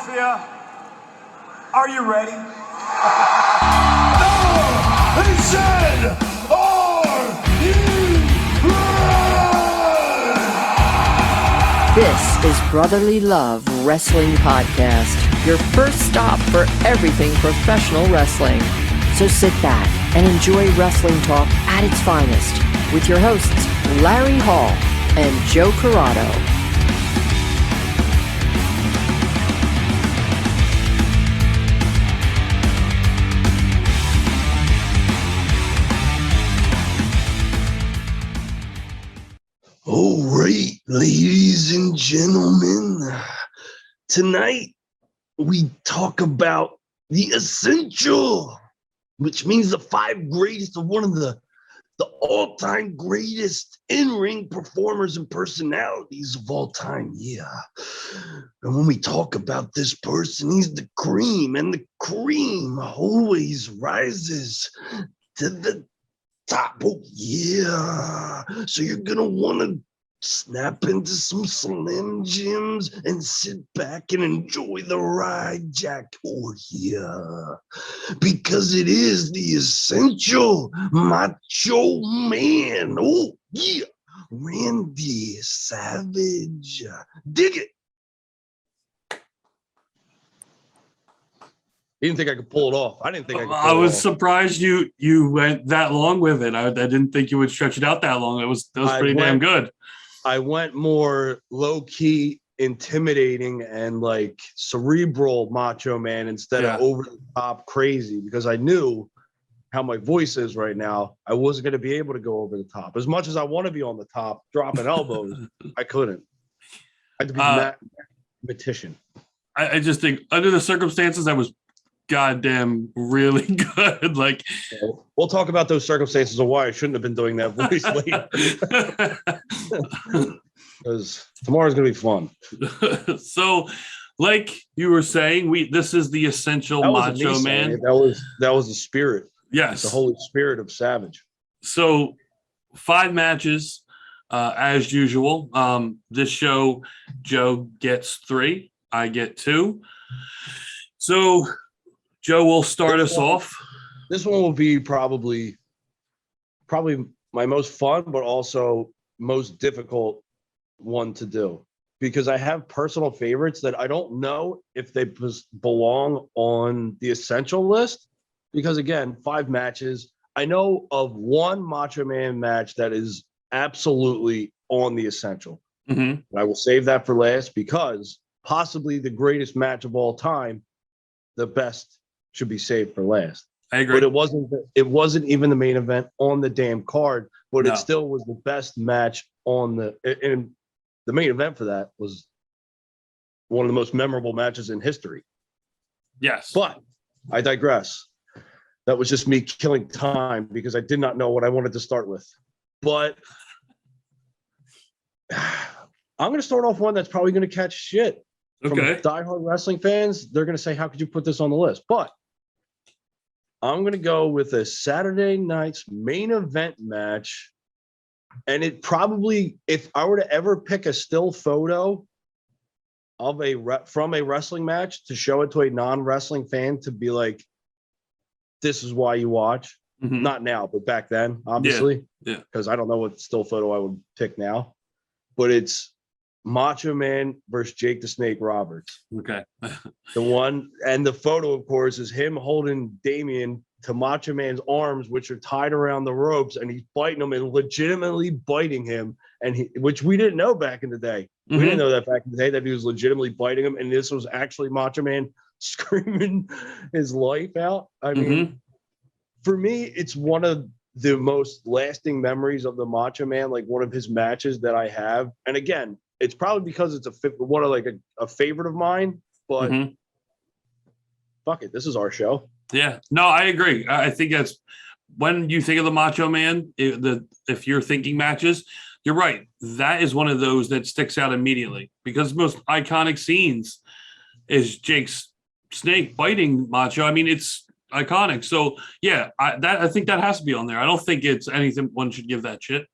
Mafia, are you ready? He said, "Are you ready?" This is Brotherly Love Wrestling Podcast, your first stop for everything professional wrestling. So sit back and enjoy wrestling talk at its finest with your hosts, Larry Hall and Joe Corrado. All right, ladies and gentlemen, tonight we talk about the Essential, which means the 5 greatest of one of the all-time greatest in-ring performers and personalities of all time. Yeah. And when we talk about this person, he's the cream, and the cream always rises to the top. Oh, yeah. So you're going to want to snap into some Slim Jims and sit back and enjoy the ride, Jack. Oh, yeah. Because it is the Essential Macho Man. Oh, yeah. Randy Savage. Dig it. You didn't think I could pull it off. I didn't think I could pull I was it off. surprised you went that long with it. I didn't think you would stretch it out that long. That was pretty damn good. I went more low-key, intimidating, and like cerebral Macho Man instead of over-the-top crazy, because I knew how my voice is right now. I wasn't going to be able to go over the top. As much as I want to be on the top, dropping elbows, I couldn't. I had to be mathematician. I just think under the circumstances, that was goddamn really good. Like, we'll talk about those circumstances of why I shouldn't have been doing that voice late. Because tomorrow's gonna be fun. So, like you were saying, this is the Essential Macho Man. That was the spirit. Yes, the Holy Spirit of Savage. So 5 matches, as usual. This show, Joe gets 3, I get 2. So Joe will start us off. This one will be probably my most fun, but also most difficult one to do, because I have personal favorites that I don't know if they belong on the Essential list. Because again, 5 matches. I know of one Macho Man match that is absolutely on the Essential. Mm-hmm. I will save that for last, because possibly the greatest match of all time, the best, should be saved for last. I agree. But it wasn't even the main event on the damn card, but it still was the best match and the main event for that was one of the most memorable matches in history. Yes. But I digress. That was just me killing time because I did not know what I wanted to start with. But I'm going to start off one that's probably going to catch shit. From diehard wrestling fans. They're going to say, how could you put this on the list? But I'm going to go with a Saturday night's main event match. And it probably, if I were to ever pick a still photo of from a wrestling match to show it to a non-wrestling fan to be like, this is why you watch. Mm-hmm. Not now, but back then, obviously. Yeah. Because I don't know what still photo I would pick now. But it's Macho Man versus Jake the Snake Roberts. Okay. The one, and the photo, of course, is him holding Damien to Macho Man's arms, which are tied around the ropes, and he's biting him and legitimately biting him, which we didn't know back in the day. Mm-hmm. We didn't know that back in the day, that he was legitimately biting him, and this was actually Macho Man screaming his life out. I mean, for me, it's one of the most lasting memories of the Macho Man, like one of his matches that I have. And again, it's probably because it's a favorite of mine, but fuck it, this is our show. Yeah, no, I agree. I think that's when you think of the Macho Man, if you're thinking matches, you're right. That is one of those that sticks out immediately, because the most iconic scenes is Jake's snake biting Macho. I mean, it's iconic. So yeah, I think that has to be on there. I don't think it's anything one should give that shit.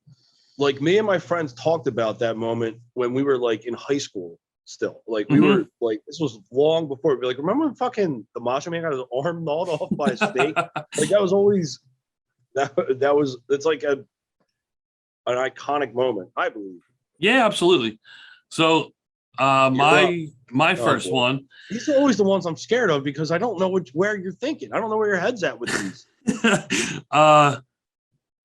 Like, me and my friends talked about that moment when we were like in high school, still. Like we were like, this was long before. Like, remember when fucking the Macho Man got his arm gnawed off by a snake? Like that was always it's like an iconic moment, I believe. Yeah, absolutely. So my first one. These are always the ones I'm scared of because I don't know where you're thinking. I don't know where your head's at with these.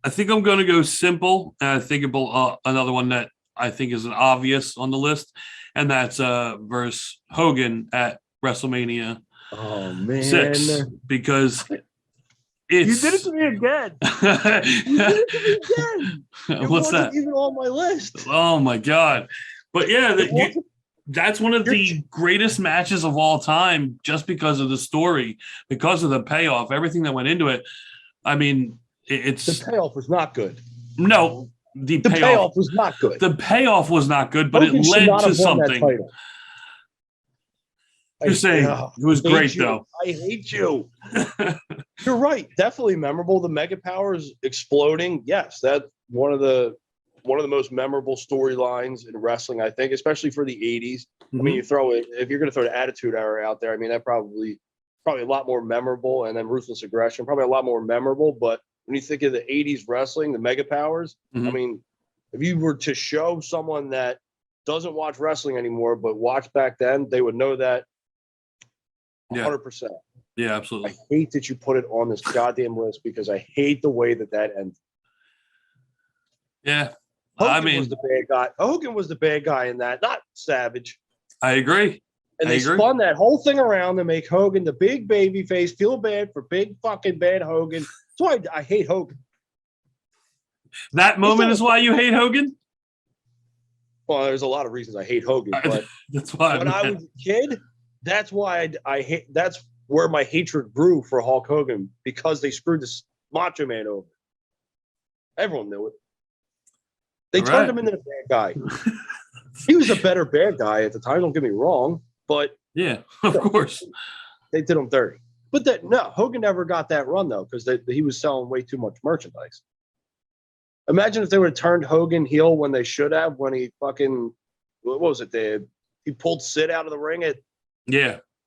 I think I'm going to go simple, and I think about another one that I think is an obvious on the list, and that's versus Hogan at WrestleMania. Oh man, 6, because it's you did it to me again. You did it to me again. It What's wasn't that? even on my list. Oh my god! But yeah, that's one of the greatest matches of all time, just because of the story, because of the payoff, everything that went into it. I mean, it's the payoff was not good. No, the payoff was not good. The payoff was not good, but Hogan it led to something. You're saying it was great, though. I hate you. You're right. Definitely memorable. The Mega Powers exploding. Yes, that's one of the most memorable storylines in wrestling, I think, especially for the 80s. I mean, if you're going to throw the Attitude Era out there, I mean, that probably a lot more memorable. And then Ruthless Aggression, probably a lot more memorable. But when you think of the 80s wrestling, the Mega Powers, I mean, if you were to show someone that doesn't watch wrestling anymore, but watched back then, they would know that 100%. Yeah, absolutely. I hate that you put it on this goddamn list because I hate the way that ended. Yeah. Hogan was the bad guy. Hogan was the bad guy in that, not Savage. I agree. And they spun that whole thing around to make Hogan the big baby face. Feel bad for big fucking bad Hogan. That's why I hate Hogan. That moment is why you hate Hogan? Well, there's a lot of reasons I hate Hogan, but that's why when I was a kid, that's why I hate. That's where my hatred grew for Hulk Hogan, because they screwed this Macho Man over. Everyone knew it. They turned him into a bad guy. He was a better bad guy at the time. Don't get me wrong, but yeah, of course, they did him dirty. But Hogan never got that run though, because he was selling way too much merchandise. Imagine if they would have turned Hogan heel when they should have, when he fucking, what was it? He pulled Sid out of the ring at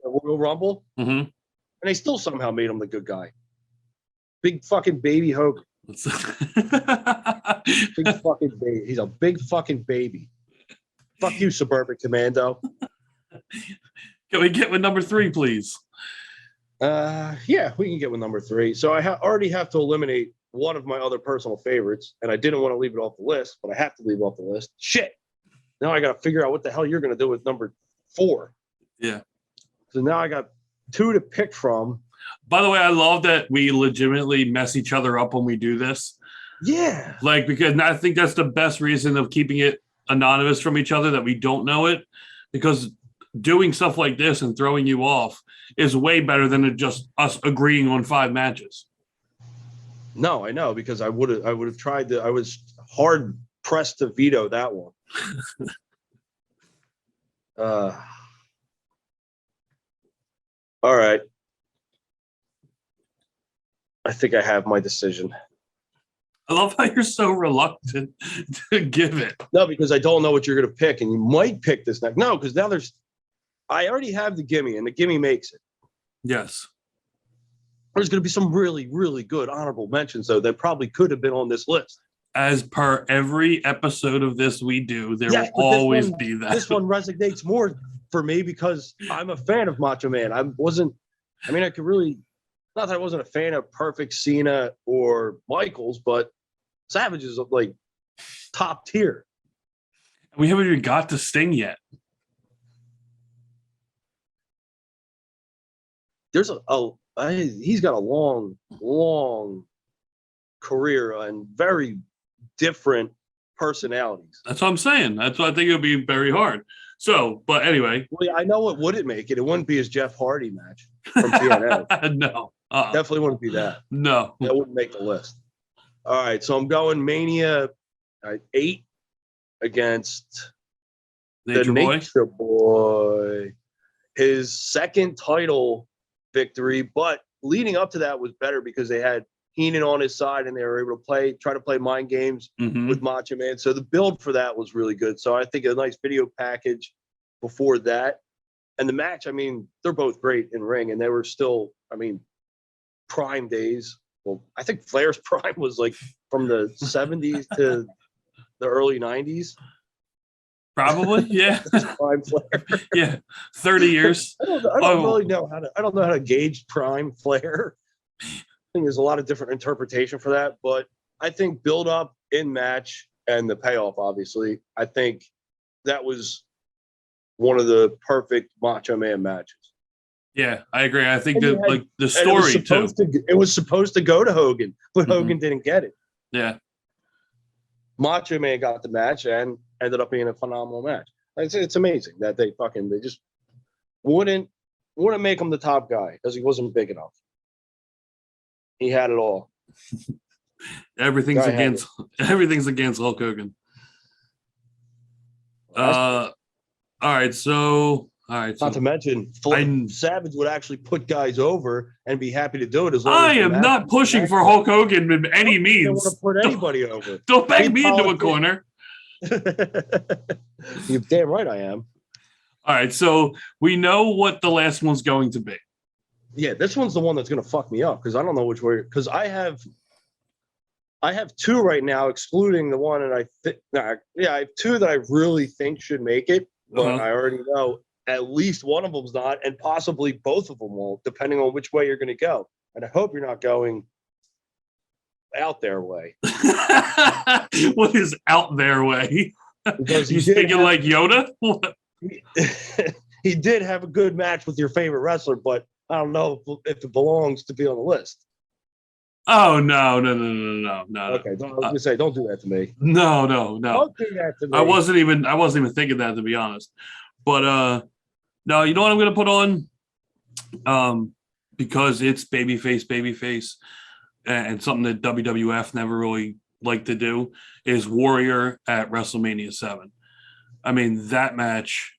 Royal Rumble, and they still somehow made him the good guy. Big fucking baby Hogan. Big fucking baby. He's a big fucking baby. Fuck you, Suburban Commando. Can we get with number 3, please? Yeah, we can get with number 3. So I already have to eliminate one of my other personal favorites, and I didn't want to leave it off the list, but I have to leave it off the list. Shit. Now I got to figure out what the hell you're going to do with number 4. Yeah. So now I got 2 to pick from. By the way, I love that we legitimately mess each other up when we do this. Yeah. Like, because I think that's the best reason of keeping it anonymous from each other, that we don't know it, because doing stuff like this and throwing you off is way better than just us agreeing on 5 matches. No, I know, because I would have tried to. I was hard pressed to veto that one. All right. I think I have my decision. I love how you're so reluctant to give it. No, because I don't know what you're going to pick, and you might pick this next. No, because now I already have the gimme, and the gimme makes it. Yes. There's going to be some really, really good honorable mentions, though, that probably could have been on this list. As per every episot of this we do, there will always be that. This one resonates more for me because I'm a fan of Macho Man. I could really, not that I wasn't a fan of Perfect, Cena, or Michaels, but Savage is like top tier. We haven't even got to Sting yet. There's he's got a long, long career and very different personalities. That's what I'm saying. That's why I think it would be very hard. So, but anyway. Well, I know what wouldn't make it. It wouldn't be his Jeff Hardy match from TNA. No. Definitely wouldn't be that. No. That wouldn't make the list. All right, so I'm going Mania 8 against Nature Boy. His second title victory, but leading up to that was better because they had Heenan on his side and they were able to try to play mind games with Macho Man. So the build for that was really good. So I think a nice video package before that. And the match, I mean, they're both great in ring, and they were still, I mean, prime days. Well, I think Flair's prime was like from the 70s to the early 90s. Probably, yeah. Prime Flair. Yeah, 30 years. I don't really know I don't know how to gauge prime Flair. I think there's a lot of different interpretation for that, but I think build up in match and the payoff, obviously, I think that was one of the perfect Macho Man matches. Yeah, I agree. I think that like the And story too. It was supposed to go to Hogan, but Hogan didn't get it. Yeah. Macho Man got the match and ended up being a phenomenal match. It's amazing that they just wouldn't make him the top guy because he wasn't big enough. He had it all. Everything's against Hulk Hogan. All right, so not to mention, Savage would actually put guys over and be happy to do it as long I as am not pushing for Hulk Hogan in any means. Don't want to put anybody over. Don't back me into a corner. You're damn right I am. All right, so we know what the last one's going to be. Yeah, this one's the one that's going to fuck me up because I don't know which way. Because I have two right now, excluding the one, and I have two that I really think should make it, but I already know at least one of them's not, and possibly both of them won't, depending on which way you're going to go. And I hope you're not going out their way. What is out their way? Because you thinking like Yoda? He did have a good match with your favorite wrestler, but I don't know if it belongs to be on the list. Oh no. Okay, I was gonna say, don't do that to me. No. Don't do that to me. I wasn't even thinking that, to be honest. But no, you know what I'm gonna put on? Because it's babyface, and something that WWF never really liked to do is Warrior at WrestleMania 7. I mean, that match,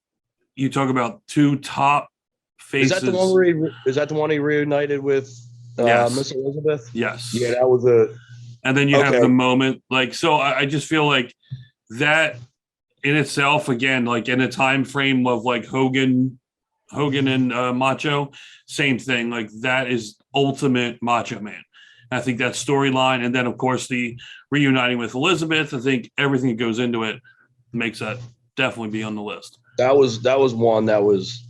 you talk about two top faces. Is that the one he reunited with Miss Elizabeth? Yes. Yeah, that was a. And then you have the moment, like, so I just feel like that in itself, again, like in a time frame of like Hogan and Macho, same thing. Like that is ultimate Macho Man. And I think that storyline, and then of course the reuniting with Elizabeth, I think everything that goes into it makes that definitely be on the list. That was one that was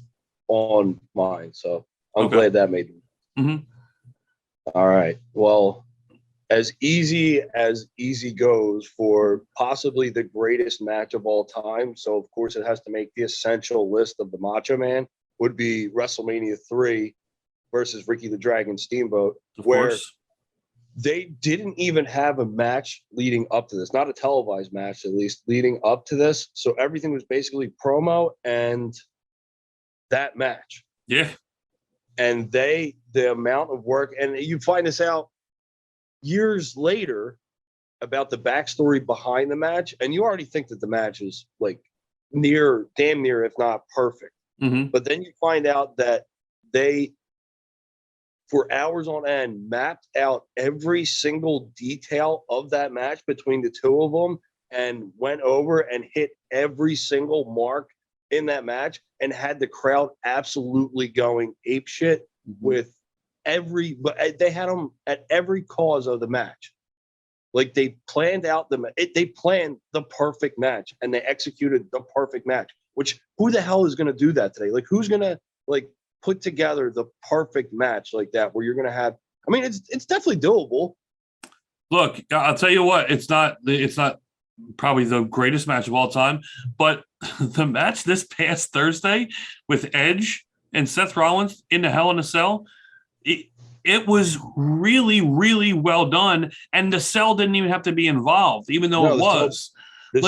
on mine, so I'm glad that made it. Mm-hmm. All right. Well, as easy goes for possibly the greatest match of all time. So of course it has to make the essential list of the Macho Man, would be WrestleMania 3 versus Ricky the Dragon Steamboat, where they didn't even have a match leading up to this, not a televised match, at least leading up to this. So everything was basically promo and that match. Yeah. And the amount of work, and you find this out years later about the backstory behind the match, and you already think that the match is like damn near, if not perfect. Mm-hmm. But then you find out that they, for hours on end, mapped out every single detail of that match between the two of them and went over and hit every single mark in that match and had the crowd absolutely going apeshit with but they had them at every cause of the match. Like they planned out they planned the perfect match and they executed the perfect match, which who the hell is going to do that today? Like who's going to like put together the perfect match like that where you're going to have, I mean, it's definitely doable. Look, I'll tell you what, it's not probably the greatest match of all time, but the match this past Thursday with Edge and Seth Rollins in the Hell in a Cell, it was really, really well done, and the cell didn't even have to be involved, even though it was. It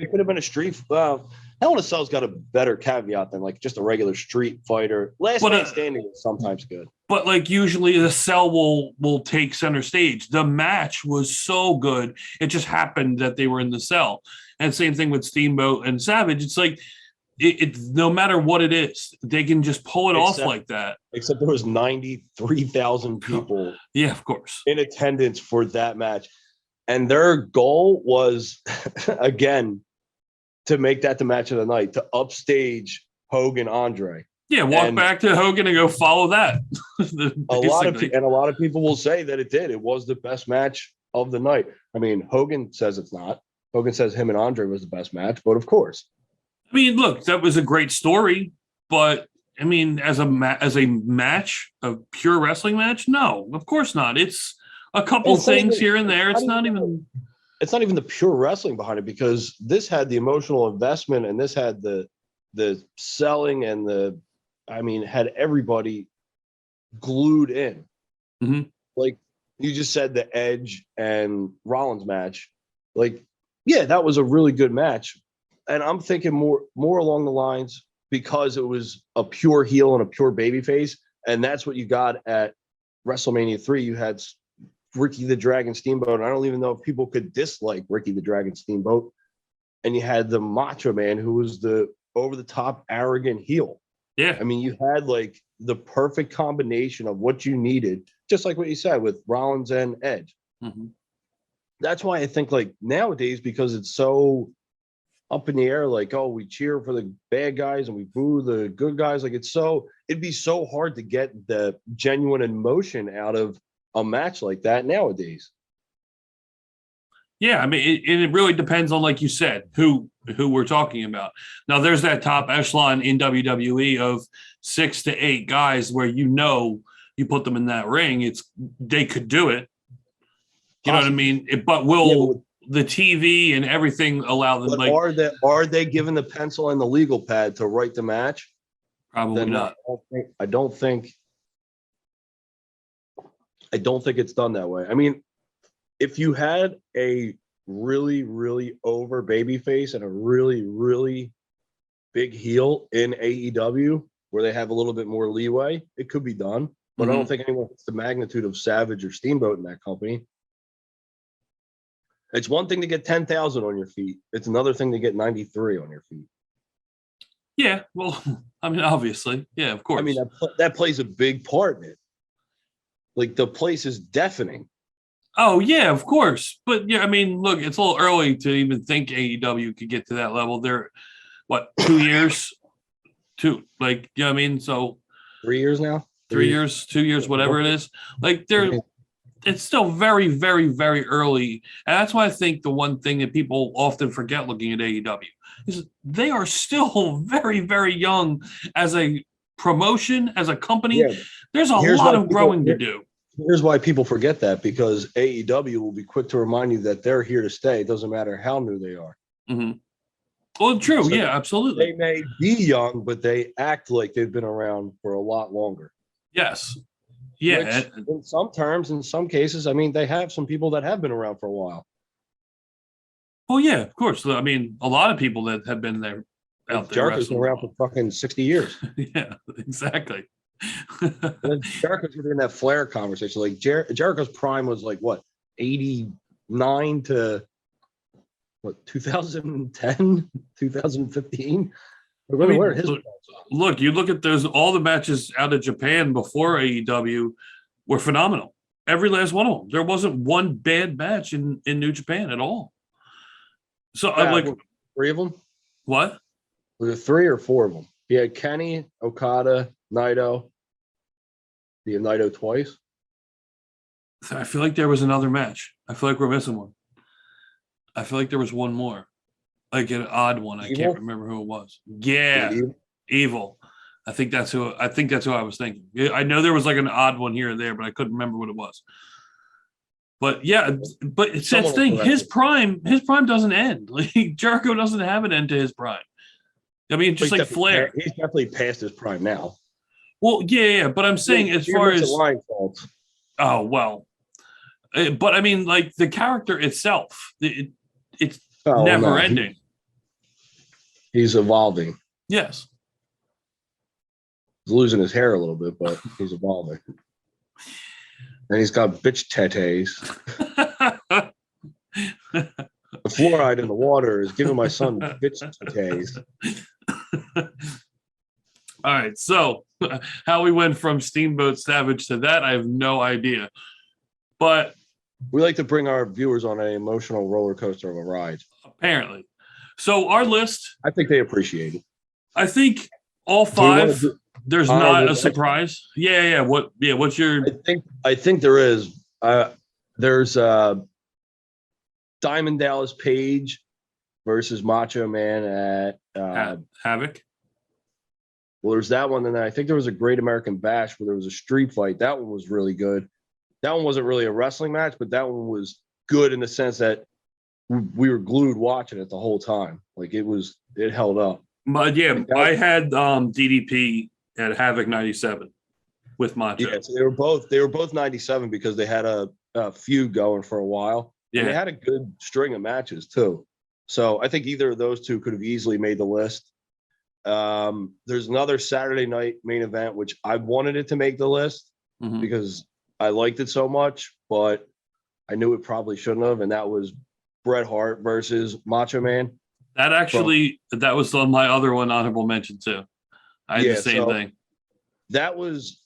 could have been a street. Hell in a Cell's got a better caveat than like just a regular street fighter. Last man standing is sometimes good. But like usually the cell will take center stage. The match was so good. It just happened that they were in the cell. And same thing with Steamboat and Savage. It's like it's no matter what it is, they can just pull it off like that. Except there was 93,000 people. Yeah, of course. In attendance for that match. And their goal was, again, to make that the match of the night, to upstage Hogan Andre. Yeah, walk back to Hogan and go follow that. A lot of people will say that it did. It was the best match of the night. I mean, Hogan says it's not. Hogan says him and Andre was the best match, but of course. I mean, look, that was a great story, but I mean, as a match, a pure wrestling match, no, of course not. It's a couple things here and there. It's not even the pure wrestling behind it, because this had the emotional investment and this had the selling and had everybody glued in. Mm-hmm. Like you just said, the Edge and Rollins match, like, yeah, that was a really good match. And I'm thinking more along the lines, because it was a pure heel and a pure babyface, and that's what you got at WrestleMania 3. You had Ricky the Dragon Steamboat, and I don't even know if people could dislike Ricky the Dragon Steamboat. And you had the Macho Man, who was the over-the-top arrogant heel. Yeah. I mean, you had like the perfect combination of what you needed, just like what you said with Rollins and Edge. Mm-hmm. That's why I think like nowadays, because it's so up in the air, like, oh, we cheer for the bad guys and we boo the good guys. Like it'd be so hard to get the genuine emotion out of a match like that nowadays. Yeah, I mean, it really depends on, like you said, who we're talking about. Now, there's that top echelon in WWE of 6 to 8 guys where you put them in that ring, they could do it. You know what I mean? But the TV and everything allow them? But are they given the pencil and the legal pad to write the match? Probably not. I don't think it's done that way. I mean, if you had a really, really over babyface and a really, really big heel in AEW where they have a little bit more leeway, it could be done. But I don't think anyone has the magnitude of Savage or Steamboat in that company. It's one thing to get 10,000 on your feet. It's another thing to get 93 on your feet. Yeah, well, I mean, obviously. Yeah, of course. I mean, that plays a big part in it. Like, the place is deafening. Oh, yeah, of course. But, yeah, I mean, look, it's a little early to even think AEW could get to that level. They're, 2 years? You know what I mean? So 3 years now? 3 years, 2 years, whatever it is. Like, it's still very, very, very early. And that's why I think the one thing that people often forget looking at AEW is they are still very, very young as a promotion, as a company. Yeah. There's a lot of growing to do. Here's why people forget that, because AEW will be quick to remind you that they're here to stay. It doesn't matter how new they are. Mm-hmm. Well, true. So yeah, absolutely. They may be young, but they act like they've been around for a lot longer. Yes. Yeah. Which, in some terms, in some cases, I mean, they have some people that have been around for a while. Oh, yeah, of course. I mean, a lot of people that have been there out there. Jericho's been around for fucking 60 years. Yeah, exactly. Jericho's in that Flair conversation. Like, Jericho's prime was like, what, 89 to, 2010, 2015? Look, you look at all the matches out of Japan before AEW were phenomenal. Every last one of them. There wasn't one bad match in New Japan at all. So I'm like, 3 of them? What? Was it 3 or 4 of them? You had Kenny, Okada, Naito. You had Naito twice. I feel like there was another match. I feel like we're missing one. I feel like there was one more. Like an odd one. I can't remember who it was. Yeah. Evil. I think that's who I was thinking. I know there was like an odd one here and there, but I couldn't remember what it was. But yeah, but it's that thing. His prime doesn't end. Like, Jericho doesn't have an end to his prime. I mean, just like Flair. He's definitely past his prime now. Well, yeah, but I'm saying as far as oh well, but I mean, like, the character itself, it's never ending. He's evolving. Yes. He's losing his hair a little bit, but he's evolving. And he's got bitch tetes. The fluoride in the water is giving my son bitch tetes. All right, so how we went from Steamboat Savage to that, I have no idea. But we like to bring our viewers on an emotional roller coaster of a ride. Apparently. So our list, I think they appreciate it. I think all Do you wanna five. do There's honorable not a mention? surprise. Yeah. What's your? I think there is. There's Diamond Dallas Page versus Macho Man at Havoc? well, there's that one, and then I think there was a Great American Bash where there was a street fight. That one was really good. That one wasn't really a wrestling match, but that one was good in the sense that we were glued watching it the whole time. Like it held up. But yeah, I had DDP at Havoc 97 with Macho. Yeah, so they were both 97 because they had a feud going for a while. Yeah. And they had a good string of matches too. So I think either of those two could have easily made the list. There's another Saturday night main event, which I wanted it to make the list because I liked it so much, but I knew it probably shouldn't have. And that was Bret Hart versus Macho Man. That was on my other one, honorable mention too. I had the same thing. That was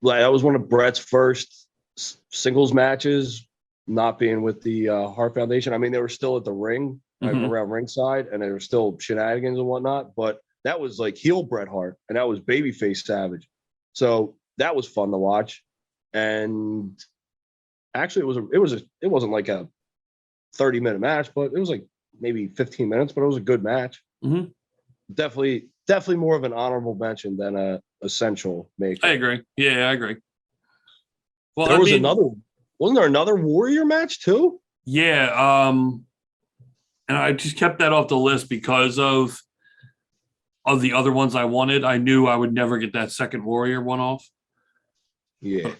one of Bret's first singles matches, not being with the Hart Foundation. I mean, they were still at the ring, around ringside, and there were still shenanigans and whatnot. But that was like heel Bret Hart, and that was babyface Savage. So that was fun to watch. And actually, it wasn't like a 30-minute match, but it was like maybe 15 minutes, but it was a good match. Definitely more of an honorable mention than a Essential MACHO. I agree. Yeah, I agree. Well, wasn't there another Warrior match too? Yeah. And I just kept that off the list because of the other ones I wanted. I knew I would never get that second Warrior one off. Yeah.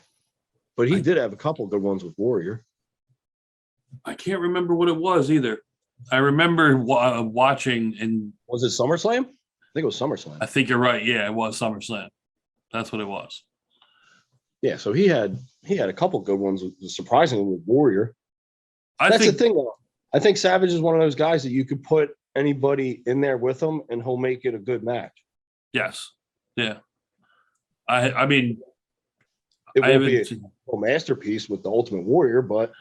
But he did have a couple good ones with Warrior. I can't remember what it was either. I remember watching and was it SummerSlam? I think it was SummerSlam. I think you're right. Yeah, it was SummerSlam. That's what it was. Yeah, so he had a couple good ones, surprisingly, with Warrior. That's the thing, though. I think Savage is one of those guys that you could put anybody in there with him, and he'll make it a good match. Yes. Yeah. I mean, it won't be a masterpiece with the Ultimate Warrior, but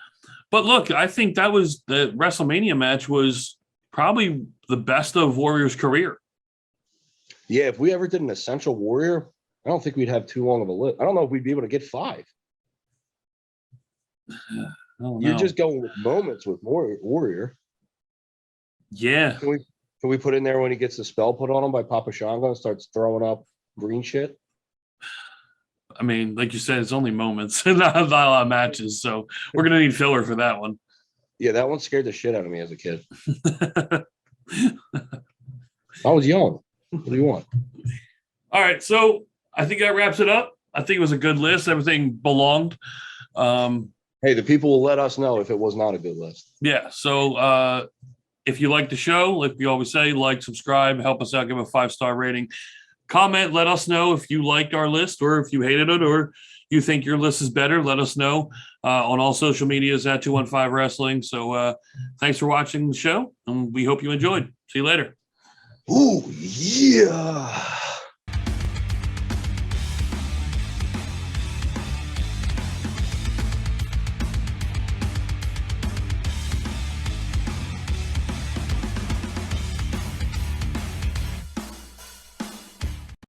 look, I think that was the WrestleMania match was probably the best of Warrior's career. Yeah, if we ever did an Essential Warrior, I don't think we'd have too long of a list. I don't know if we'd be able to get 5. You're just going with moments with Warrior. Yeah. Can we put in there when he gets the spell put on him by Papa Shango and starts throwing up green shit? I mean, like you said, it's only moments, not a lot of matches. So we're gonna need filler for that one. Yeah, that one scared the shit out of me as a kid. I was young. What do you want? All right, so I think that wraps it up. I think it was a good list. Everything belonged. Hey, the people will let us know if it was not a good list. Yeah. So if you like the show, like we always say, like, subscribe, help us out, give a 5-star rating. Comment, let us know if you liked our list or if you hated it or you think your list is better. Let us know on all social medias at 215 Wrestling. So thanks for watching the show, and we hope you enjoyed. See you later. Ooh, yeah.